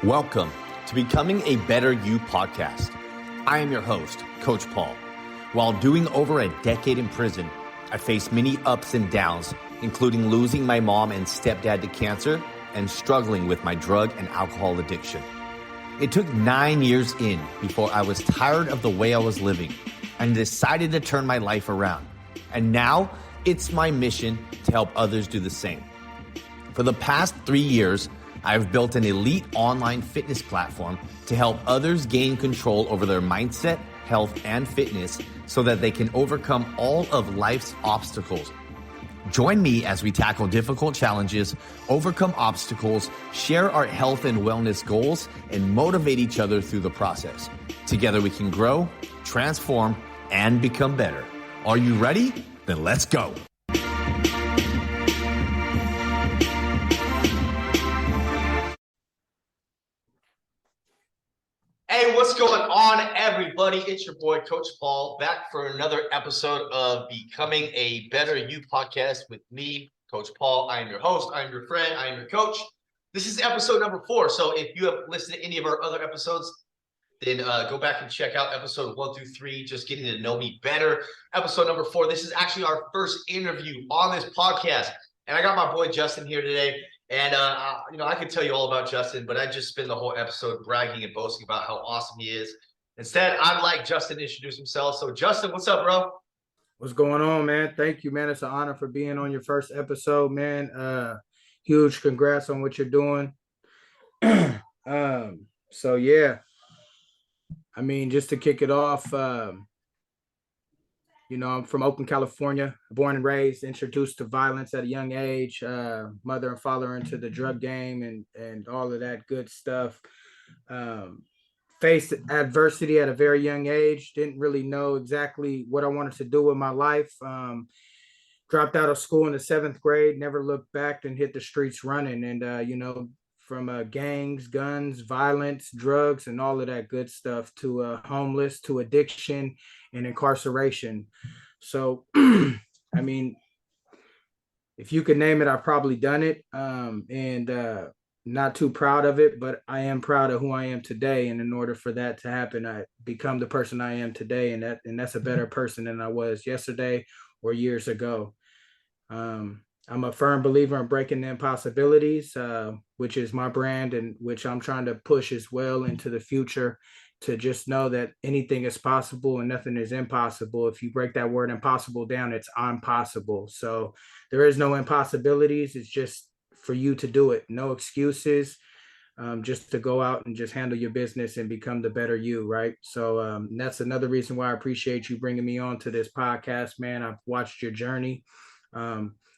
Welcome to Becoming a Better You podcast. I am your host, Coach Paul. While doing over a decade in prison, I faced many ups and downs, including losing my mom and stepdad to cancer and struggling with my drug and alcohol addiction. It took 9 years in before I was tired of the way I was living and decided to turn my life around. And now it's my mission to help others do the same. For the past 3 years, I've built an elite online fitness platform to help others gain control over their mindset, health, and fitness so that they can overcome all of life's obstacles. Join me as we tackle difficult challenges, overcome obstacles, share our health and wellness goals, and motivate each other through the process. Together we can grow, transform, and become better. Are you ready? Then let's go. Hey, what's going on, everybody? It's your boy, Coach Paul, back for another episode of Becoming a Better You podcast with me, Coach Paul. I am your host, I am your friend, I am your coach. This is episode number 4. So if you have listened to any of our other episodes, then go back and check out episode 1 through 3, just getting to know me better. Episode number 4, this is actually our first interview on this podcast. And I got my boy Justin here today. And, I could tell you all about Justin, but I just spend the whole episode bragging and boasting about how awesome he is. Instead, I'd like Justin to introduce himself. So, Justin, what's up, bro? What's going on, man? Thank you, man. It's an honor for being on your first episode, man. Huge congrats on what you're doing. So, yeah. I mean, just to kick it off, I'm from Oakland, California, born and raised, introduced to violence at a young age, mother and father into the drug game and all of that good stuff. Faced adversity at a very young age, didn't really know exactly what I wanted to do with my life. Dropped out of school in the 7th grade, never looked back and hit the streets running. And, from gangs, guns, violence, drugs, and all of that good stuff to homeless, to addiction and incarceration. So, I mean, if you could name it, I've probably done it. And not too proud of it, but I am proud of who I am today. And in order for that to happen, I become the person I am today. And that's a better person than I was yesterday or years ago. I'm a firm believer in breaking the impossibilities, which is my brand and which I'm trying to push as well into the future, to just know that anything is possible and nothing is impossible. If you break that word impossible down, it's impossible. So there is no impossibilities. It's just for you to do it. No excuses, just to go out and just handle your business and become the better you, right? So that's another reason why I appreciate you bringing me on to this podcast, man. I've watched your journey.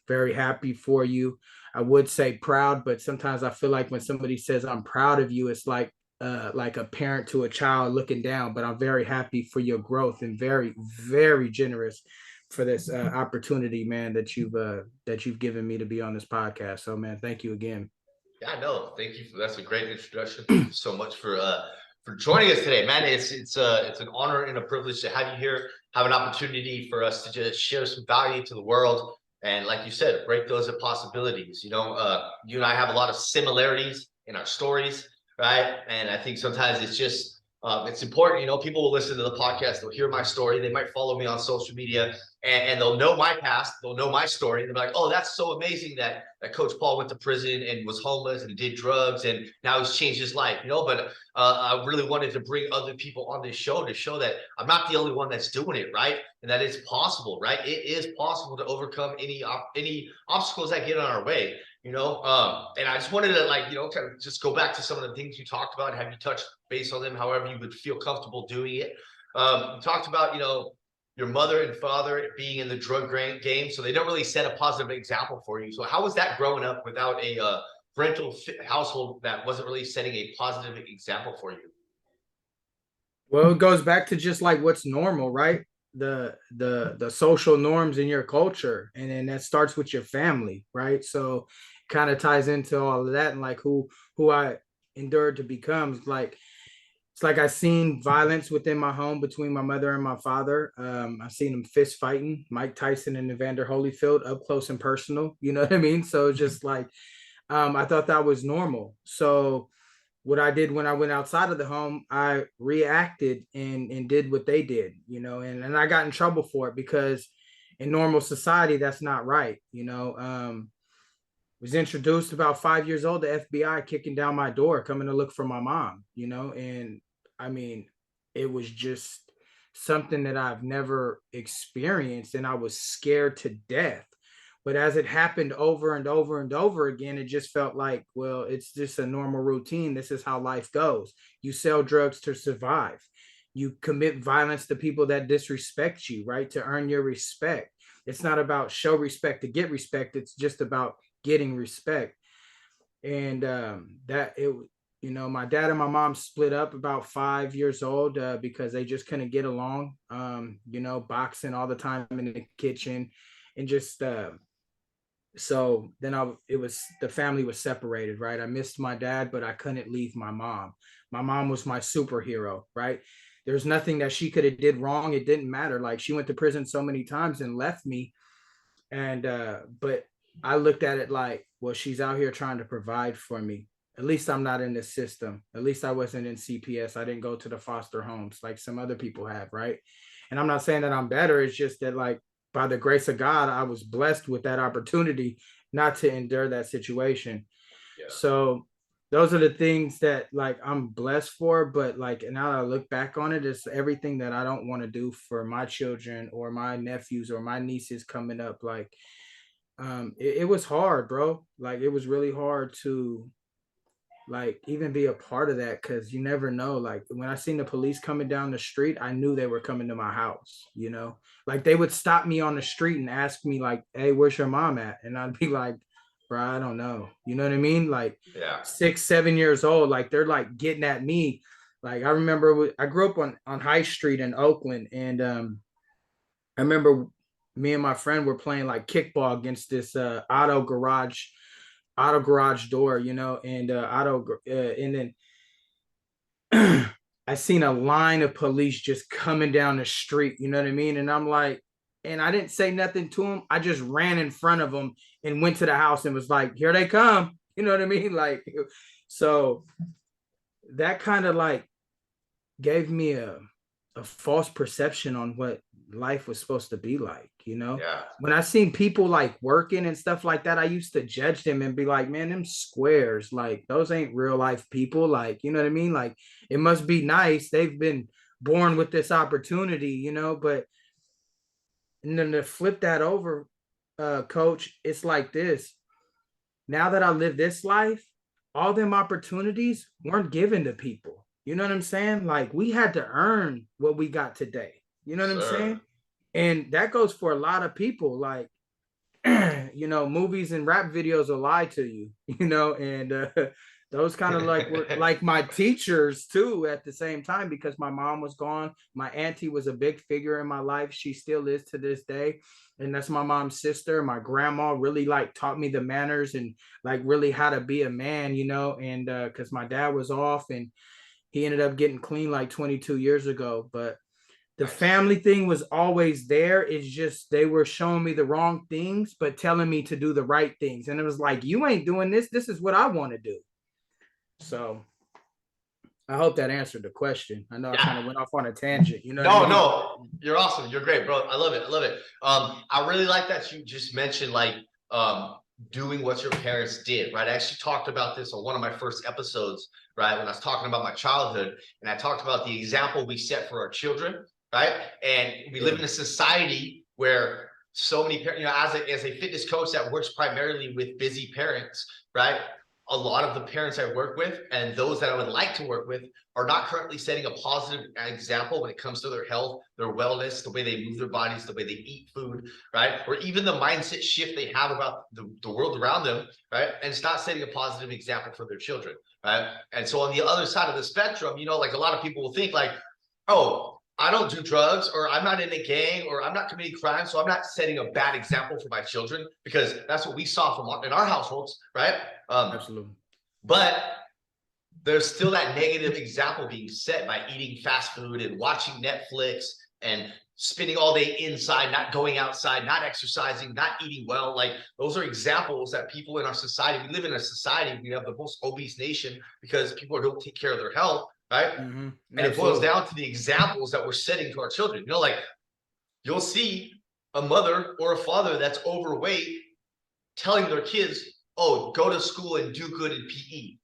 Very happy for you. I would say proud, but sometimes I feel like when somebody says I'm proud of you, it's like a parent to a child looking down. But I'm very happy for your growth and very, very generous for this opportunity, man, that you've given me to be on this podcast. So, man, thank you again. Yeah, no, thank you. That's a great introduction. Thank you so much for joining us today, man. It's an honor and a privilege to have you here, have an opportunity for us to just share some value to the world. And like you said, break those impossibilities. You and I have a lot of similarities in our stories, right? And I think sometimes it's just, it's important, people will listen to the podcast, they'll hear my story, they might follow me on social media, and they'll know my past, they'll know my story, and they'll be like, oh, that's so amazing that Coach Paul went to prison and was homeless and did drugs, and now he's changed his life, but I really wanted to bring other people on this show to show that I'm not the only one that's doing it, right? And that it's possible, right? It is possible to overcome any obstacles that get on our way. And I just wanted to kind of just go back to some of the things you talked about and have you touch base on them, however you would feel comfortable doing it. You talked about, your mother and father being in the drug game, so they don't really set a positive example for you. So how was that growing up without a parental household that wasn't really setting a positive example for you? Well, it goes back to just like what's normal, right? The social norms in your culture, and then that starts with your family, right? So kind of ties into all of that, and like who I endured to become. It's like I seen violence within my home between my mother and my father. I've seen them fist fighting, Mike Tyson and Evander Holyfield, up close and personal. You know what I mean? So just like I thought that was normal. So what I did when I went outside of the home, I reacted and did what they did, you know, and I got in trouble for it because in normal society, that's not right. You know, was introduced about 5 years old, the FBI kicking down my door, coming to look for my mom, you know, and I mean, it was just something that I've never experienced and I was scared to death. But as it happened over and over and over again, it just felt like, well, it's just a normal routine. This is how life goes. You sell drugs to survive. You commit violence to people that disrespect you, right? To earn your respect. It's not about show respect to get respect. It's just about getting respect. And that it, you know, my dad and my mom split up about 5 years old because they just couldn't get along. You know, boxing all the time in the kitchen, and just so then it was, the family was separated, right? I missed my dad, but I couldn't leave my mom. My mom was my superhero, right? There's nothing that she could have did wrong. It didn't matter. Like, she went to prison so many times and left me. And but I looked at it like, well, she's out here trying to provide for me. At least I'm not in the system. At least I wasn't in CPS. I didn't go to the foster homes like some other people have, right? And I'm not saying that I'm better. It's just that, like, by the grace of God, I was blessed with that opportunity not to endure that situation. Yeah. So those are the things that, like, I'm blessed for. But like, now that I look back on it, it's everything that I don't want to do for my children or my nephews or my nieces coming up. Like, it was hard, bro. Like, it was really hard to, like, even be a part of that, because you never know. Like, when I seen the police coming down the street, I knew they were coming to my house, you know. Like, they would stop me on the street and ask me like, hey, where's your mom at? And I'd be like, bro, I don't know, you know what I mean? Like, yeah, 6 7 years old, like, they're like getting at me. Like, I remember I grew up on High Street in Oakland, and I remember me and my friend were playing like kickball against this auto garage door, you know, and and then I seen a line of police just coming down the street, you know what I mean? And I'm like, and I didn't say nothing to them. I just ran in front of them and went to the house and was like, here they come. You know what I mean? Like, so that kind of like gave me a false perception on what life was supposed to be like, you know. Yeah. When I seen people like working and stuff like that, I used to judge them and be like, man, them squares, like, those ain't real life people. Like, you know what I mean? Like, it must be nice, they've been born with this opportunity, you know. But and then to flip that over, coach, it's like this. Now that I live this life, all them opportunities weren't given to people. You know what I'm saying? Like, we had to earn what we got today. You know what I'm saying? And that goes for a lot of people. Like, you know, movies and rap videos will lie to you, you know, and those kind of like were like my teachers too at the same time, because my mom was gone. My auntie was a big figure in my life. She still is to this day. And that's my mom's sister. My grandma really like taught me the manners and like really how to be a man, you know, and because my dad was off and he ended up getting clean like 22 years ago. But the family thing was always there. It's just they were showing me the wrong things, but telling me to do the right things. And it was like, you ain't doing this. This is what I want to do. So I hope that answered the question. I know I kind of went off on a tangent. You know? No, you're awesome. You're great, bro. I love it. I love it. I really like that you just mentioned like doing what your parents did, right? I actually talked about this on one of my first episodes, right? When I was talking about my childhood, and I talked about the example we set for our children, right? And we live in a society where so many parents, you know, as a fitness coach that works primarily with busy parents, right? A lot of the parents I work with and those that I would like to work with are not currently setting a positive example when it comes to their health, their wellness, the way they move their bodies, the way they eat food, right? Or even the mindset shift they have about the world around them, right? And it's not setting a positive example for their children, right? And so on the other side of the spectrum, you know, like a lot of people will think like, oh, I don't do drugs, or I'm not in a gang, or I'm not committing crime, so I'm not setting a bad example for my children, because that's what we saw from in our households, right? Absolutely. But there's still that negative example being set by eating fast food and watching Netflix and spending all day inside, not going outside, not exercising, not eating well. Like those are examples that people in our society, we live in a society, we have the most obese nation because people don't take care of their health, right? Mm-hmm. And it boils down to the examples that we're setting to our children. You know, like you'll see a mother or a father that's overweight telling their kids, oh, go to school and do good in PE.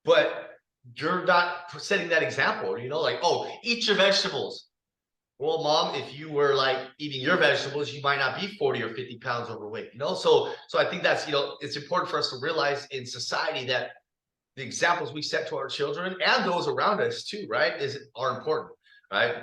But you're not setting that example, you know, like, oh, eat your vegetables. Well, mom, if you were like eating your vegetables, you might not be 40 or 50 pounds overweight, you know? So I think that's, you know, it's important for us to realize in society that the examples we set to our children and those around us too, right, are important, right?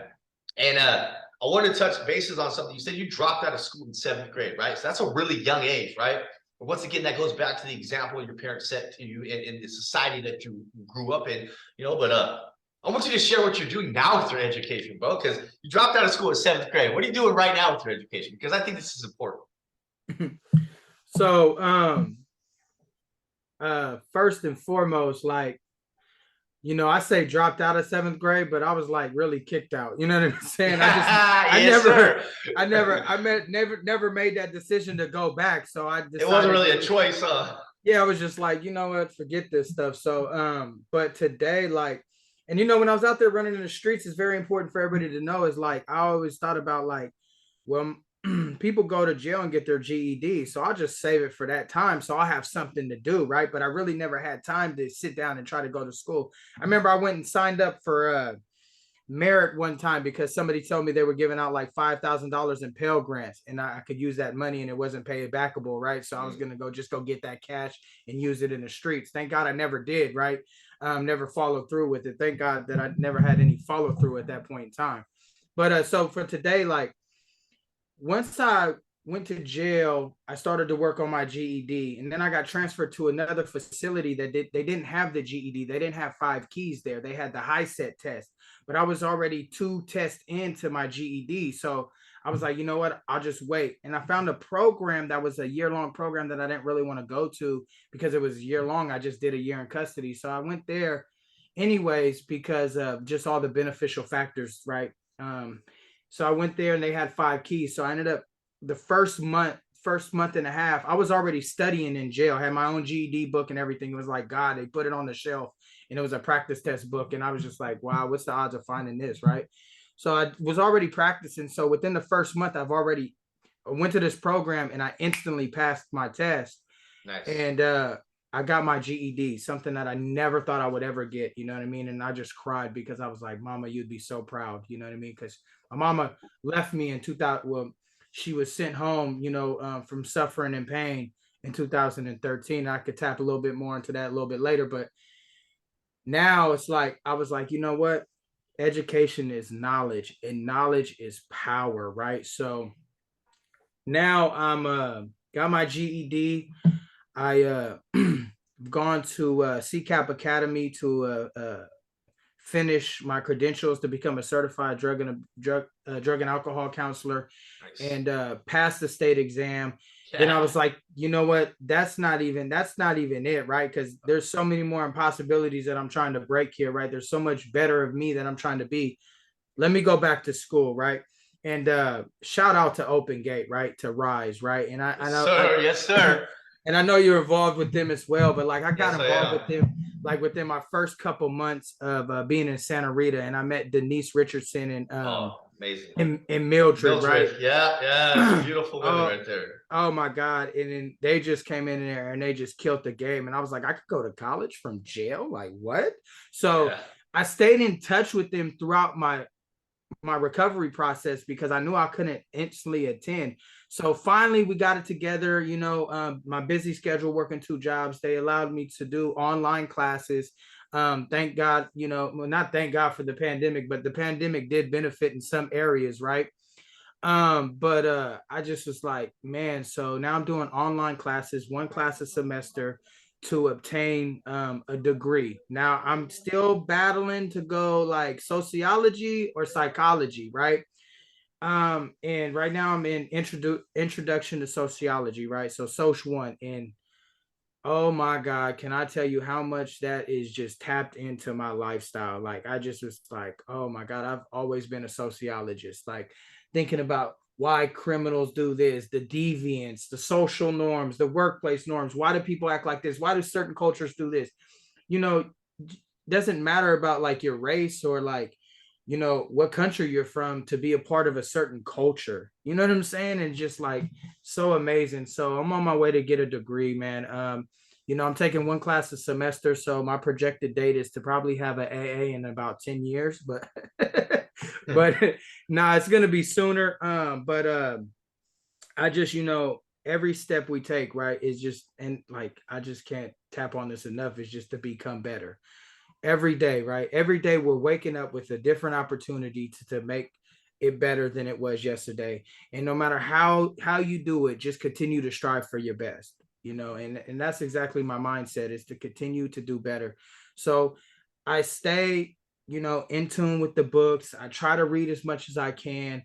And I wanted to touch bases on something. You said you dropped out of school in 7th grade, right? So that's a really young age, right? But once again, that goes back to the example your parents set to you in the society that you grew up in, you know. But I want you to share what you're doing now with your education, bro, because you dropped out of school in 7th grade. What are you doing right now with your education? Because I think this is important. So, first and foremost, like, you know, I say dropped out of 7th grade, but I was like really kicked out. You know what I'm saying? I never made that decision to go back. So I decided it wasn't really a choice, yeah, I was just like, you know what, forget this stuff. So but today, like, and you know, when I was out there running in the streets, it's very important for everybody to know is like I always thought about like, well, people go to jail and get their GED, so I'll just save it for that time, so I'll have something to do, right? But I really never had time to sit down and try to go to school. I remember I went and signed up for merit one time because somebody told me they were giving out like $5,000 in Pell Grants, and I could use that money and it wasn't paid backable, right? So I was gonna go get that cash and use it in the streets. Thank God I never did, right? Never followed through with it. Thank God that I never had any follow through at that point in time. But so for today, like, once I went to jail, I started to work on my GED, and then I got transferred to another facility that they didn't have the GED. They didn't have 5 keys there. They had the high set test, but I was already 2 tests into my GED. So I was like, you know what? I'll just wait. And I found a program that was a year-long program that I didn't really want to go to because it was a year long. I just did a year in custody. So I went there anyways because of just all the beneficial factors, right? So I went there and they had 5 keys. So I ended up the first month and a half, I was already studying in jail. I had my own GED book and everything. It was like, God, they put it on the shelf and it was a practice test book. And I was just like, wow, what's the odds of finding this, right? So I was already practicing. So within the first month, I went to this program and I instantly passed my test. Nice. And I got my GED, something that I never thought I would ever get, you know what I mean? And I just cried because I was like, Mama, you'd be so proud, you know what I mean? Because my mama left me in 2000. Well, she was sent home, you know, from suffering and pain in 2013. I could tap a little bit more into that a little bit later. But now it's like, I was like, you know what? Education is knowledge and knowledge is power, right? So now I'm got my GED. I gone to CCAP Academy to finish my credentials to become a certified drug and alcohol counselor. Nice. And pass the state exam. Yeah. Then I was like, you know what? That's not even it, right? Because there's so many more impossibilities that I'm trying to break here, right? There's so much better of me that I'm trying to be. Let me go back to school, right? And shout out to Open Gate, right? To Rise, right? And I know, yes, sir. And I know you're involved with them as well, but like I got involved with them like within my first couple months of being in Santa Rita, and I met Denise Richardson and amazing. And Mildred, right? Yeah, beautiful women right there. Oh my God. And then they just came in there and they just killed the game. And I was like, I could go to college from jail? Like what? So I stayed in touch with them throughout my recovery process because I knew I couldn't instantly attend. So finally we got it together, you know, my busy schedule, working 2 jobs. They allowed me to do online classes. Thank God, you know, well, not thank God for the pandemic, but the pandemic did benefit in some areas, right? But I just was like, man, so now I'm doing online classes, 1 class a semester to obtain a degree. Now I'm still battling to go like sociology or psychology, right? And right now I'm in introduction to sociology, right? So Soc 1, and Oh my God, can I tell you how much that is just tapped into my lifestyle? Like I just was like, oh my God, I've always been a sociologist, like thinking about why criminals do this, the deviance, the social norms, the workplace norms. Why do people act like this? Why do certain cultures do this? You know, doesn't matter about like your race or like, what country you're from to be a part of a certain culture. You know what I'm saying? And just like so amazing. So I'm on my way to get a degree, man. I'm taking one class a semester, so my projected date is to probably have an AA in about 10 years, but but nah, it's gonna be sooner. But I just, every step we take, right, is just, and like I just can't tap on this enough, is just to become better every day, right? Every day we're waking up with a different opportunity to make it better than it was yesterday. And no matter how you do it, just continue to strive for your best, and that's exactly my mindset, is to continue to do better. So I stay, in tune with the books. I try to read as much as I can,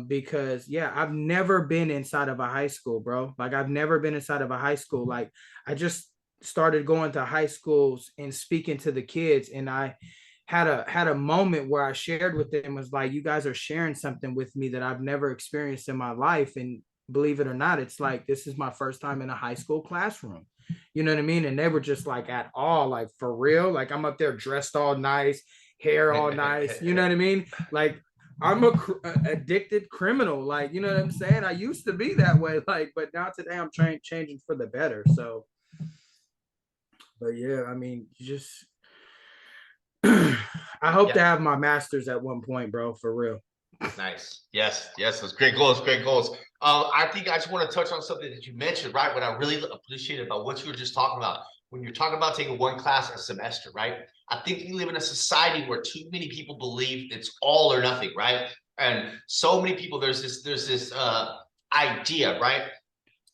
because yeah, I've never been inside of a high school, bro. Like I've never been inside of a high school. Like I just started going to high schools and speaking to the kids, and I had a moment where I shared with them, was like, you guys are sharing something with me that I've never experienced in my life. And believe it or not, it's like this is my first time in a high school classroom. You know what I mean? And they were just like, at all, like, for real, like I'm up there dressed all nice, hair all nice, you know what I mean? Like I'm a addicted criminal, like, you know what I'm saying? I used to be that way, like, but now today I'm changing for the better. So but yeah, I mean, you just I hope to Yeah. have my master's at one point, bro, for real. Nice. Yes. Yes. Those great goals. Great goals. I think I just want to touch on something that you mentioned, right? What I really appreciate about what you were just talking about, when you're talking about taking one class a semester, right? I think we live in a society where too many people believe it's all or nothing, right? And so many people, there's this idea, right?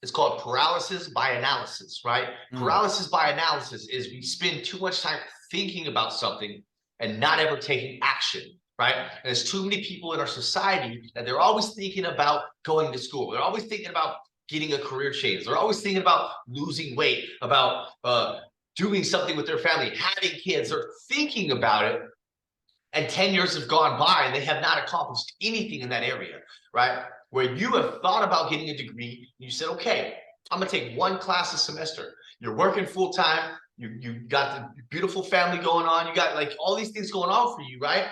It's called paralysis by analysis, right? Mm. Paralysis by analysis is we spend too much time thinking about something and not ever taking action, right? And there's too many people in our society that they're always thinking about going to school. They're always thinking about getting a career change. They're always thinking about losing weight, about doing something with their family, having kids. They're thinking about it, and 10 years have gone by and they have not accomplished anything in that area, right? Where you have thought about getting a degree, you said, okay, I'm gonna take one class a semester. You're working full time, you got the beautiful family going on, you got like all these things going on for you, right?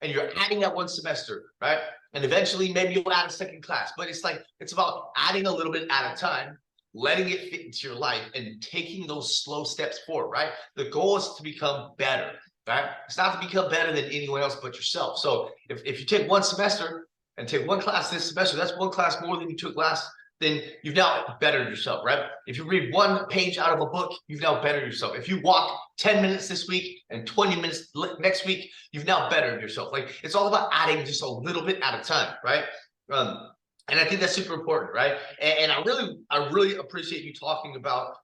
And you're adding that one semester, right? And eventually maybe you'll add a second class, but it's like it's about adding a little bit at a time, letting it fit into your life and taking those slow steps forward, right? The goal is to become better, right? It's not to become better than anyone else but yourself. So if you take one semester and take one class this semester, that's one class more than you took last, then you've now bettered yourself, right? If you read one page out of a book, you've now bettered yourself. If you walk 10 minutes this week and 20 minutes next week, you've now bettered yourself. Like it's all about adding just a little bit at a time, right? And I think that's super important, right? And I really appreciate you talking about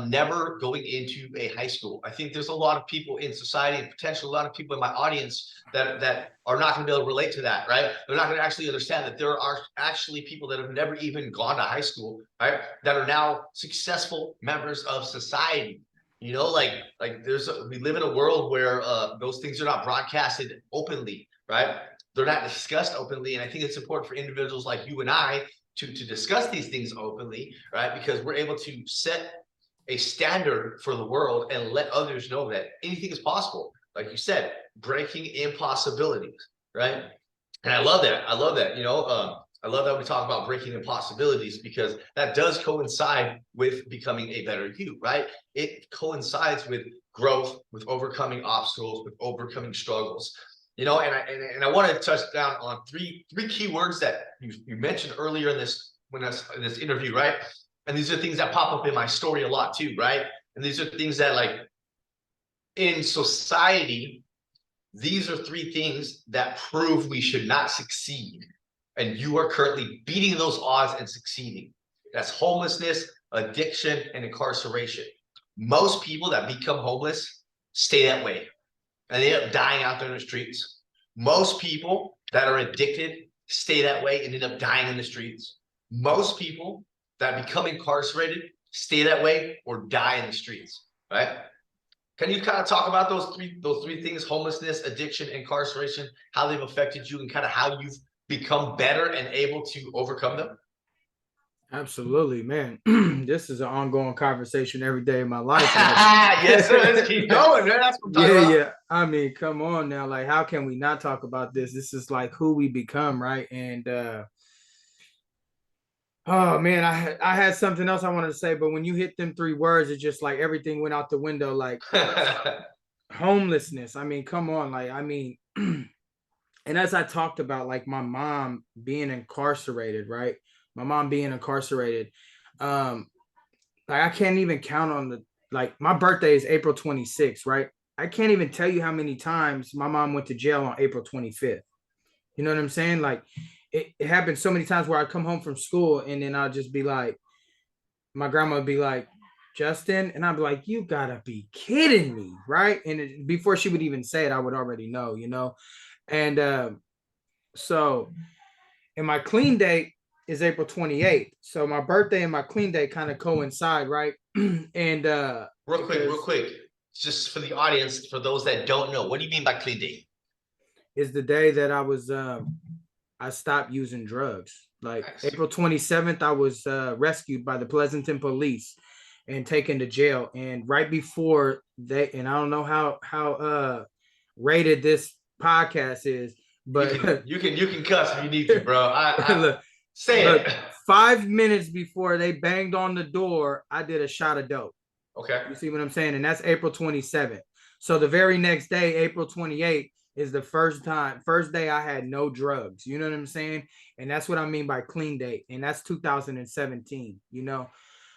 never going into a high school. I think there's a lot of people in society, and potentially a lot of people in my audience that are not going to be able to relate to that, right? They're not going to actually understand that there are actually people that have never even gone to high school, right? That are now successful members of society. We live in a world where those things are not broadcasted openly, right? They're not discussed openly. And I think it's important for individuals like you and I to discuss these things openly, right? Because we're able to set a standard for the world and let others know that anything is possible. Like you said, breaking impossibilities, right? And I love that. I love that. I love that we talk about breaking impossibilities because that does coincide with becoming a better you, right? It coincides with growth, with overcoming obstacles, with overcoming struggles. And I want to touch down on three key words that you mentioned earlier in this interview, right? And these are things that pop up in my story a lot too, right? And these are things that like in society, these are three things that prove we should not succeed. And you are currently beating those odds and succeeding. That's homelessness, addiction, and incarceration. Most people that become homeless stay that way and they end up dying out there in the streets. Most people that are addicted stay that way and end up dying in the streets. Most people that become incarcerated stay that way, or die in the streets, right? Can you kind of talk about those three things: homelessness, addiction, incarceration, how they've affected you, and kind of how you've become better and able to overcome them? Absolutely, man. This is an ongoing conversation every day of my life. Yes, sir. Let's keep going, man. That's what I'm talking about. Yeah. I mean, come on now. Like, how can we not talk about this? This is like who we become, right? And oh man, I had something else I wanted to say, but when you hit them three words, it's just like everything went out the window. Like homelessness. I mean, come on. Like, I mean, and as I talked about, like my mom being incarcerated, right? My mom being incarcerated. Um, like I can't even count on the like my birthday is April 26th, right? I can't even tell you how many times my mom went to jail on April 25th. You know what I'm saying? Like it happened so many times where I'd come home from school and then I'll just be like, my grandma would be like, Justin, and I'd be like, you gotta be kidding me, right? And before she would even say it, I would already know, you know. And so, and my clean date is April 28th. So my birthday and my clean date kind of coincide, right? And real quick, just for the audience, for those that don't know, what do you mean by clean date? Is the day that I stopped using drugs. Like nice. April 27th, I was rescued by the Pleasanton police and taken to jail. And right before they, and I don't know how rated this podcast is, but you can cuss if you need to, bro. Look, say it. 5 minutes before they banged on the door, I did a shot of dope. Okay. You see what I'm saying? And that's April 27th. So the very next day, April 28th, is the first day I had no drugs. You know what I'm saying? And that's what I mean by clean date. And that's 2017, you know?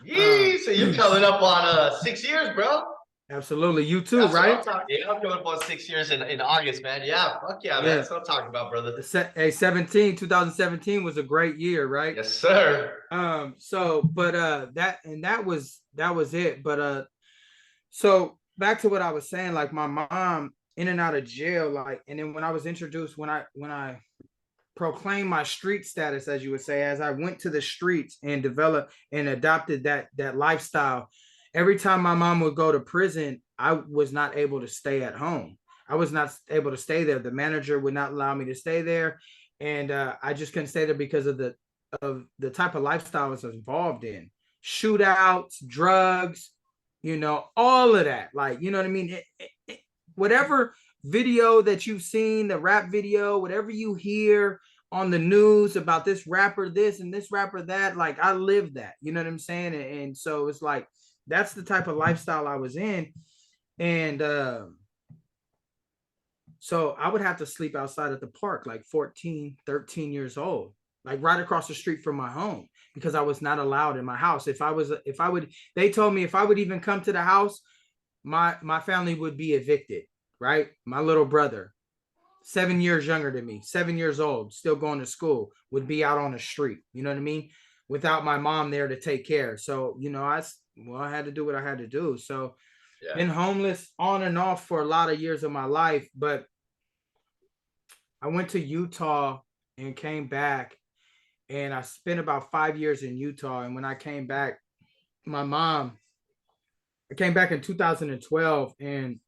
Yeah, so you're coming up on 6 years, bro. Absolutely. You too, that's right? Yeah, I'm coming up on 6 years in August, man. Yeah, fuck yeah, man. That's what I'm talking about, brother. Hey, 2017 was a great year, right? Yes, sir. So, but that was it. But so back to what I was saying, like my mom in and out of jail, like, and then when I was introduced, when I proclaimed my street status, as you would say, as I went to the streets and developed and adopted that lifestyle, every time my mom would go to prison, I was not able to stay at home. I was not able to stay there. The manager would not allow me to stay there. And I just couldn't stay there because of the type of lifestyle I was involved in. Shootouts, drugs, you know, all of that. Like, you know what I mean? Whatever video that you've seen, the rap video, whatever you hear on the news about this rapper this and this rapper that, like I lived that, you know what I'm saying? And so it's like, that's the type of lifestyle I was in. And so I would have to sleep outside at the park, like 14, 13 years old, like right across the street from my home, because I was not allowed in my house. They told me if I would even come to the house, my family would be evicted, right? My little brother, 7 years younger than me, 7 years old, still going to school, would be out on the street, you know what I mean? Without my mom there to take care. So, you know, I had to do what I had to do. So been homeless on and off for a lot of years of my life, but I went to Utah and came back, and I spent about 5 years in Utah. And when I came back, I came back in 2012, and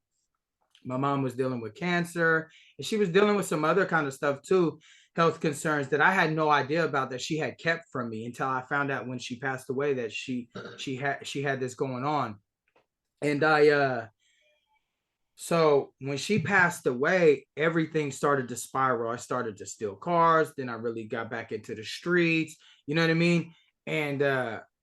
my mom was dealing with cancer, and she was dealing with some other kind of stuff too, health concerns that I had no idea about, that she had kept from me until I found out when she passed away that she had this going on. And so when she passed away, everything started to spiral. I started to steal cars. Then I really got back into the streets. You know what I mean? And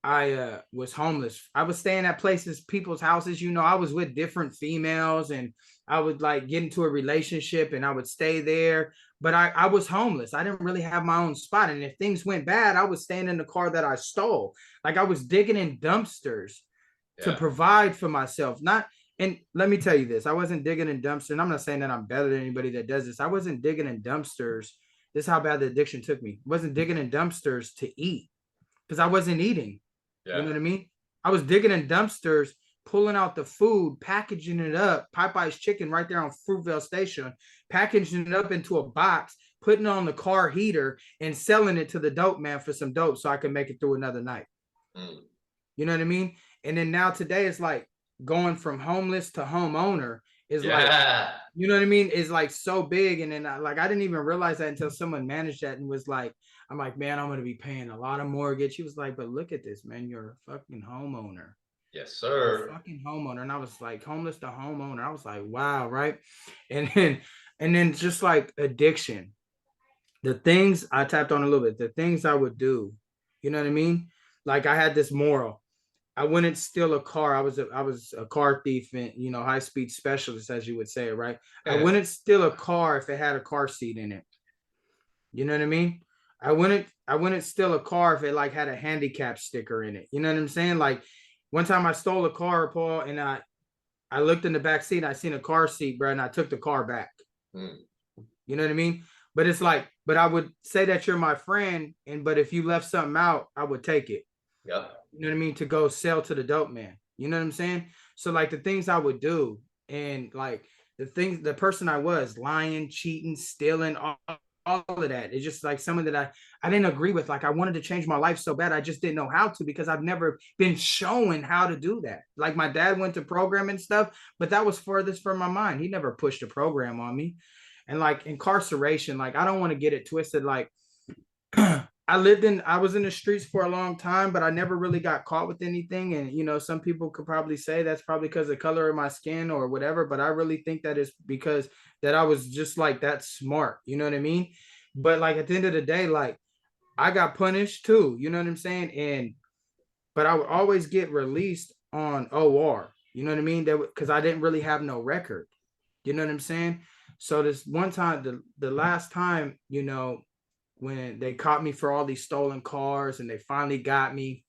I was homeless. I was staying at places, people's houses. You know, I was with different females, and I would like get into a relationship and I would stay there. But I was homeless. I didn't really have my own spot. And if things went bad, I was staying in the car that I stole. Like I was digging in dumpsters to provide for myself. And let me tell you this, I wasn't digging in dumpsters. And I'm not saying that I'm better than anybody that does this. I wasn't digging in dumpsters. This is how bad the addiction took me. I wasn't digging in dumpsters to eat, because I wasn't eating. You know what I mean? I was digging in dumpsters, pulling out the food, packaging it up, Popeye's chicken right there on Fruitvale Station, packaging it up into a box, putting it on the car heater, and selling it to the dope man for some dope so I could make it through another night. You know what I mean? And then now today it's like going from homeless to homeowner is like, Yeah. you know what I mean? Is like so big. And then I didn't even realize that until someone managed that and was like, I'm like, man, I'm going to be paying a lot of mortgage. He was like, but look at this, man. You're a fucking homeowner. Yes, You're a sir. fucking homeowner. And I was like, homeless to homeowner. I was like, wow, right? And then just like addiction, the things I tapped on a little bit, the things I would do, you know what I mean? Like I had this moral. I wouldn't steal a car. I was a car thief and high speed specialist, as you would say, right? I wouldn't steal a car if it had a car seat in it. You know what I mean? I wouldn't steal a car if it like had a handicap sticker in it. You know what I'm saying? Like one time I stole a car, Paul, and I looked in the back seat, I seen a car seat, bro, and I took the car back. Mm. You know what I mean? But it's like, but I would say that you're my friend, but if you left something out, I would take it. Yep. You know what I mean? To go sell to the dope man. You know what I'm saying? So like the things I would do, and like the person I was, lying, cheating, stealing, all of that. It's just like someone that I didn't agree with. Like I wanted to change my life so bad. I just didn't know how to, because I've never been shown how to do that. Like my dad went to program and stuff, but that was furthest from my mind. He never pushed a program on me. And like incarceration, like I don't want to get it twisted. Like I was in the streets for a long time, but I never really got caught with anything. And some people could probably say that's probably because of the color of my skin or whatever, but I really think that is because that I was just like that smart. You know what I mean? But like at the end of the day, like I got punished too. You know what I'm saying? But I would always get released on OR. You know what I mean? That because I didn't really have no record. You know what I'm saying? So this one time, the last time, when they caught me for all these stolen cars and they finally got me,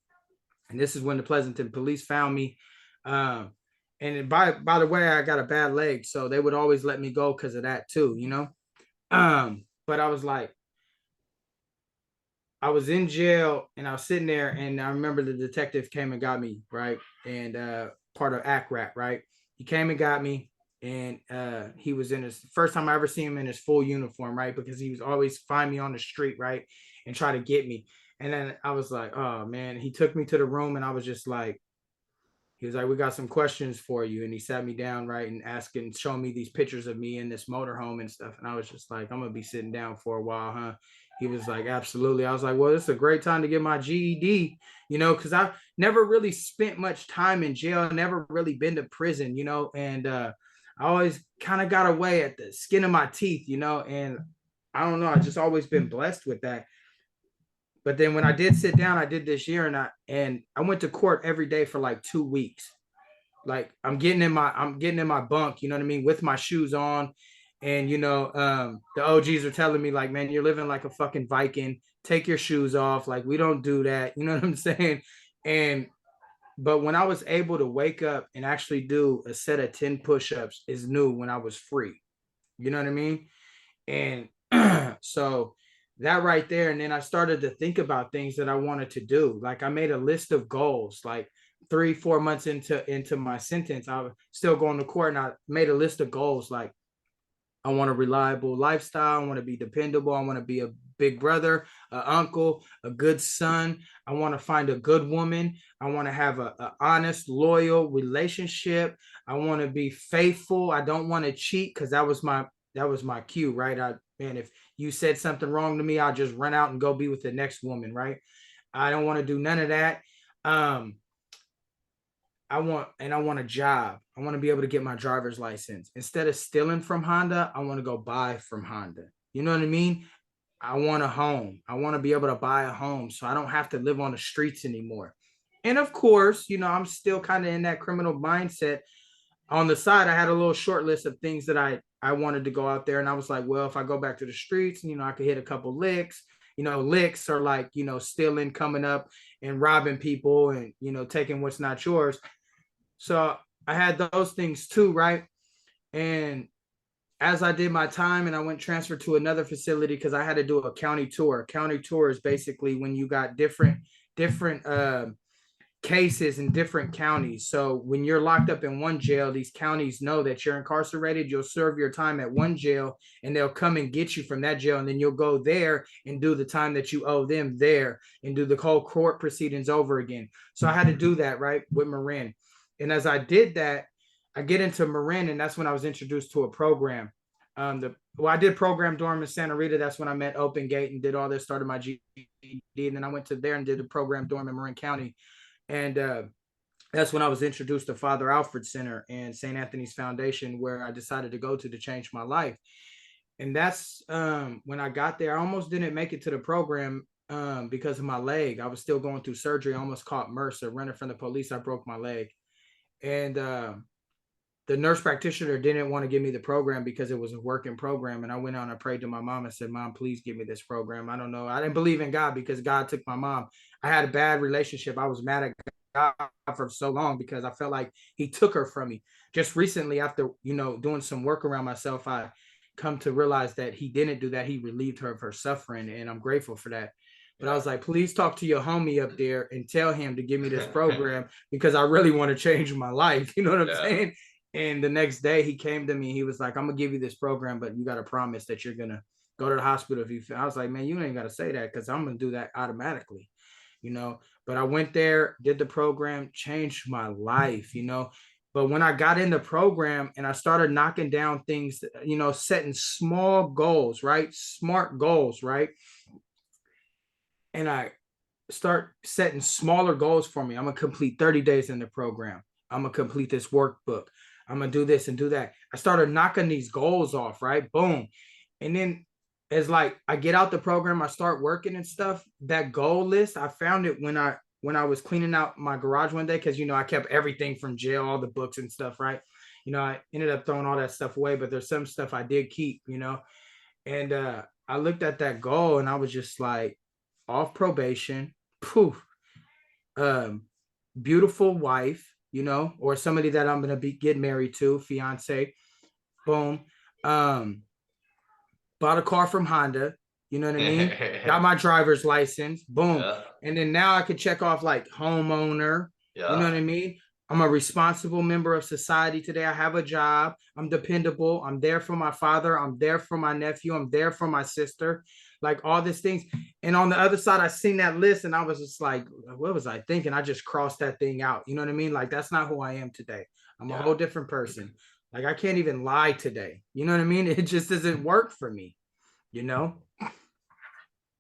and this is when the Pleasanton police found me. Um, and by the way, I got a bad leg, so they would always let me go because of that too. But I was like, I was in jail and I was sitting there, and I remember the detective came and got me, right? And part of ACRAT, right? He came and got me, and he was in his first time I ever seen him in his full uniform, right? Because he was always find me on the street, right? And try to get me. And then I was like, oh man, he took me to the room, and I was just like, he was like, we got some questions for you. And he sat me down, right? And asking, showing me these pictures of me in this motorhome and stuff. And I was just like, I'm going to be sitting down for a while, huh? He was like, absolutely. I was like, well, this is a great time to get my GED, because I've never really spent much time in jail, never really been to prison, and I always kind of got away at the skin of my teeth, and I don't know. I just always been blessed with that. But then when I did sit down, I did this year, and I went to court every day for like 2 weeks. Like I'm getting in my bunk, you know what I mean, with my shoes on. And the OGs are telling me like, man, you're living like a fucking Viking. Take your shoes off. Like we don't do that. You know what I'm saying? And but when I was able to wake up and actually do a set of 10 push-ups is new when I was free. You know what I mean? And so that right there. And then I started to think about things that I wanted to do. Like I made a list of goals, like 3-4 months into my sentence. I was still going to court, and I made a list of goals. Like I want a reliable lifestyle. I want to be dependable. I want to be a big brother, an uncle, a good son. I want to find a good woman. I want to have a honest, loyal relationship. I want to be faithful. I don't want to cheat, because that was my cue, right? Man, if you said something wrong to me, I'll just run out and go be with the next woman, right? I don't want to do none of that. I want a job. I want to be able to get my driver's license. Instead of stealing from Honda, I want to go buy from Honda. You know what I mean? I want a home. I want to be able to buy a home so I don't have to live on the streets anymore. And of course, I'm still kind of in that criminal mindset. On the side, I had a little short list of things that I wanted to go out there. And I was like, well, if I go back to the streets, I could hit a couple licks. Licks are like, stealing, coming up and robbing people and, taking what's not yours. So I had those things too, right? And as I did my time and I went transferred to another facility because I had to do a county tour. A county tour is basically when you got different cases in different counties. So when you're locked up in one jail, these counties know that you're incarcerated. You'll serve your time at one jail and they'll come and get you from that jail. And then you'll go there and do the time that you owe them there and do the whole court proceedings over again. So I had to do that, right, with Marin. And as I did that, I get into Marin, and that's when I was introduced to a program. I did program dorm in Santa Rita. That's when I met Open Gate and did all this, started my GED. And then I went to there and did the program dorm in Marin County. And that's when I was introduced to Father Alfred Center and St. Anthony's Foundation, where I decided to go to change my life. And that's when I got there. I almost didn't make it to the program because of my leg. I was still going through surgery. I almost caught MRSA. Running from the police, I broke my leg. And the nurse practitioner didn't want to give me the program because it was a working program. And I went on and prayed to my mom and said, Mom, please give me this program. I don't know. I didn't believe in God because God took my mom. I had a bad relationship. I was mad at God for so long because I felt like he took her from me. Just recently, after, doing some work around myself, I come to realize that he didn't do that. He relieved her of her suffering. And I'm grateful for that. But I was like, please talk to your homie up there and tell him to give me this program because I really want to change my life. You know what I'm saying? And the next day he came to me. He was like, I'm going to give you this program, but you got to promise that you're going to go to the hospital. If you feel. I was like, man, you ain't got to say that because I'm going to do that automatically, But I went there, did the program, changed my life, But when I got in the program and I started knocking down things, setting small goals, right? Smart goals, right? And I start setting smaller goals for me. I'm going to complete 30 days in the program. I'm going to complete this workbook. I'm going to do this and do that. I started knocking these goals off, right? Boom. And then as like I get out the program, I start working and stuff. That goal list, I found it when I was cleaning out my garage one day because, I kept everything from jail, all the books and stuff, right? I ended up throwing all that stuff away, but there's some stuff I did keep, And I looked at that goal and I was just like, off probation, poof, beautiful wife, or somebody that I'm going to get married to, fiance, boom. Bought a car from Honda, you know what I mean? Got my driver's license, boom. Yeah. And then now I could check off like homeowner, you know what I mean? I'm a responsible member of society today. I have a job. I'm dependable. I'm there for my father. I'm there for my nephew. I'm there for my sister. Like all these things. And on the other side, I seen that list and I was just like, what was I thinking? I just crossed that thing out. You know what I mean? Like, that's not who I am today. I'm a whole different person. Like, I can't even lie today. You know what I mean? It just doesn't work for me,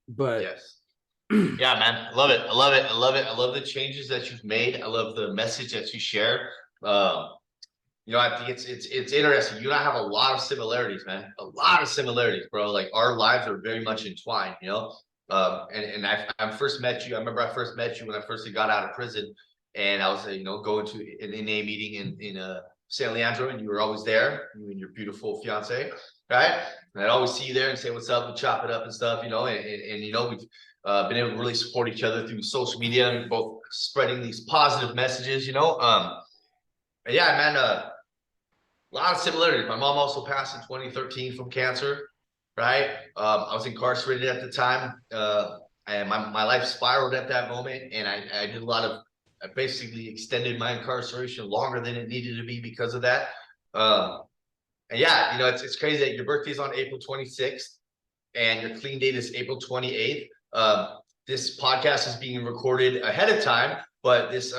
But yes. Yeah, man. I love it. I love it. I love it. I love the changes that you've made. I love the message that you share. I think it's interesting. You and I have a lot of similarities, man. A lot of similarities, bro. Like our lives are very much entwined, And I first met you. I remember I first met you when I first got out of prison, and I was going to an NA meeting in San Leandro, and you were always there. You and your beautiful fiance, right? And I'd always see you there and say what's up. We chop it up and stuff, and we've been able to really support each other through social media and both spreading these positive messages, Yeah, man. A lot of similarities. My mom also passed in 2013 from cancer, right? I was incarcerated at the time, and my life spiraled at that moment, and I did a lot of. I basically extended my incarceration longer than it needed to be because of that. And yeah, it's crazy that your birthday's on April 26th, and your clean date is April 28th. This podcast is being recorded ahead of time, but this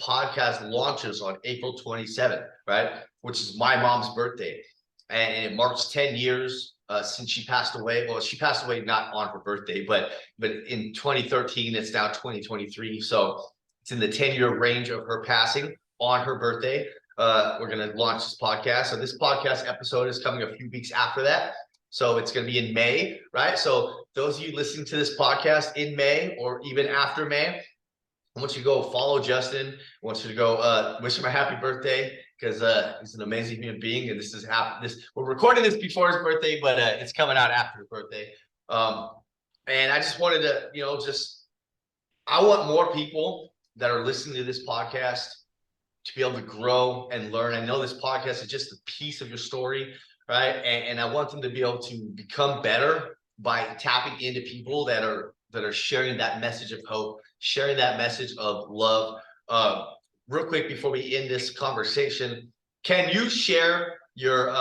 podcast launches on April 27th, right? Which is my mom's birthday. And it marks 10 years since she passed away. Well, she passed away not on her birthday, but in 2013, it's now 2023. So it's in the 10-year range of her passing on her birthday. We're going to launch this podcast. So this podcast episode is coming a few weeks after that. So it's going to be in May, right? So those of you listening to this podcast in May or even after May, I want you to go follow Justin. I want you to go wish him a happy birthday because he's an amazing human being. And we're recording this before his birthday, but it's coming out after his birthday. And I just wanted to, I want more people that are listening to this podcast to be able to grow and learn. I know this podcast is just a piece of your story, right? And I want them to be able to become better by tapping into people that are sharing that message of hope, sharing that message of love. Real quick before we end this conversation, can you share your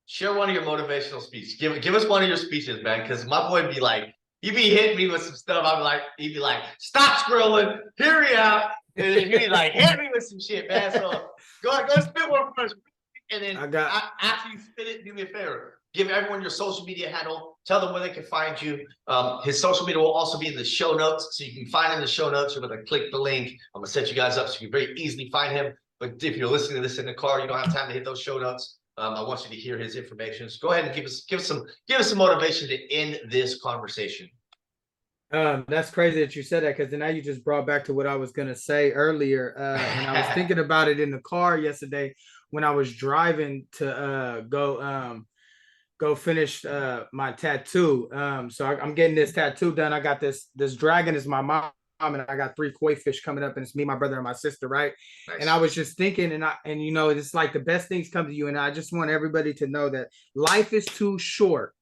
share one of your motivational speeches? Give us one of your speeches, man, because my boy would be like, he'd be hitting me with some stuff. He'd be like, stop scrolling, hear me out. And then he'd be like, hit me with some shit, man. So go spit one first. And then after you spit it, do me a favor. Give everyone your social media handle. Tell them where they can find you. His social media will also be in the show notes. So you can find in the show notes. You're going to click the link. I'm going to set you guys up so you can very easily find him. But if you're listening to this in the car, you don't have time to hit those show notes. I want you to hear his information. So go ahead and give us some motivation to end this conversation. That's crazy that you said that, because now you just brought back to what I was going to say earlier. And I was thinking about it in the car yesterday when I was driving to go finish my tattoo. So I'm getting this tattoo done. I got this dragon is my mom, and I got 3 koi fish coming up, and it's me, my brother, and my sister, right? Nice. And I was just thinking, and you know, it's like the best things come to you, and I just want everybody to know that life is too short.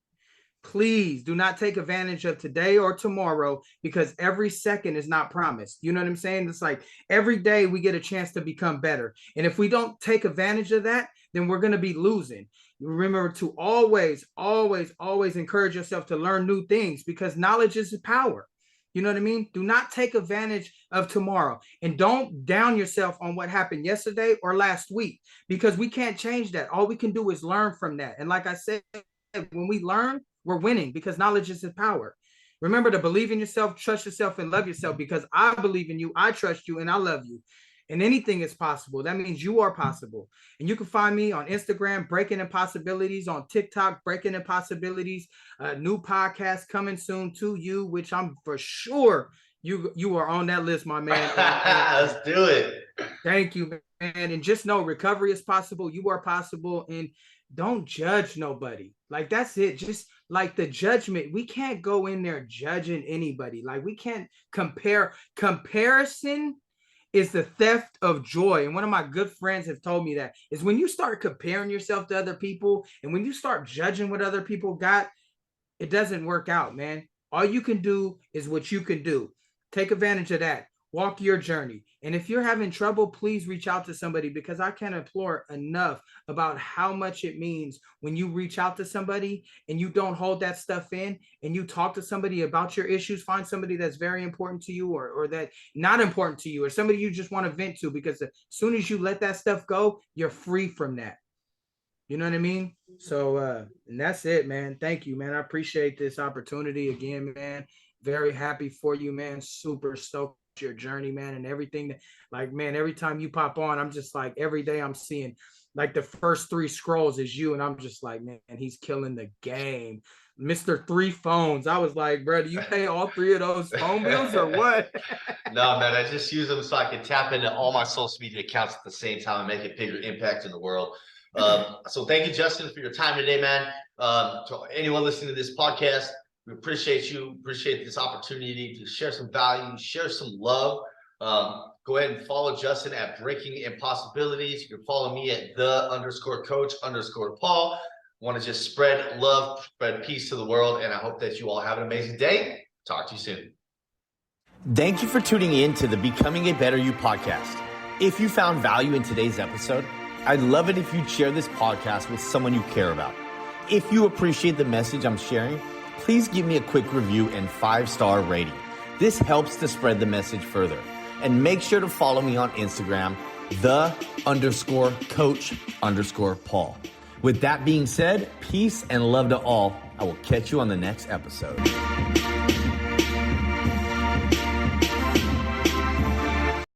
Please do not take advantage of today or tomorrow, because every second is not promised. You know what I'm saying? It's like every day we get a chance to become better. And if we don't take advantage of that, then we're going to be losing. Remember to always, always, always encourage yourself to learn new things, because knowledge is power. You know what I mean? Do not take advantage of tomorrow, and don't down yourself on what happened yesterday or last week, because we can't change that. All we can do is learn from that. And like I said, when we learn, we're winning, because knowledge is the power. Remember to believe in yourself, trust yourself, and love yourself, because I believe in you, I trust you, and I love you. And anything is possible. That means you are possible. And you can find me on Instagram, Breaking Impossibilities, on TikTok, Breaking Impossibilities, new podcast coming soon to you, which I'm for sure you are on that list, my man. Let's do it. Thank you, man. And just know recovery is possible. You are possible. And don't judge nobody. Like, that's it. Just like the judgment, we can't go in there judging anybody. Like, we can't compare. Comparison is the theft of joy. And one of my good friends have told me that is when you start comparing yourself to other people, and when you start judging what other people got, it doesn't work out, man. All you can do is what you can do. Take advantage of that. Walk your journey. And if you're having trouble, please reach out to somebody, because I can't implore enough about how much it means when you reach out to somebody and you don't hold that stuff in, and you talk to somebody about your issues. Find somebody that's very important to you, or that not important to you, or somebody you just want to vent to, because as soon as you let that stuff go, you're free from that. You know what I mean? So, and that's it, man. Thank you, man. I appreciate this opportunity again, man. Very happy for you, man. Super stoked your journey, man, and everything that, like, man, every time you pop on, I'm just like, every day I'm seeing like the first 3 scrolls is you, and I'm just like, man, he's killing the game. Mr. 3 phones. I was like, bro, do you pay all 3 of those phone bills or what? No, man, I just use them so I can tap into all my social media accounts at the same time and make a bigger impact in the world. So thank you, Justin, for your time today, man. To anyone listening to this podcast, we appreciate you, appreciate this opportunity to share some value, share some love. Go ahead and follow Justin at Breaking Impossibilities. You can follow me at _coach_Paul. Want to just spread love, spread peace to the world, and I hope that you all have an amazing day. Talk to you soon. Thank you for tuning in to the Becoming a Better You podcast. If you found value in today's episode, I'd love it if you'd share this podcast with someone you care about. If you appreciate the message I'm sharing, please give me a quick review and 5-star rating. This helps to spread the message further. And make sure to follow me on Instagram, _coach_Paul. With that being said, peace and love to all. I will catch you on the next episode.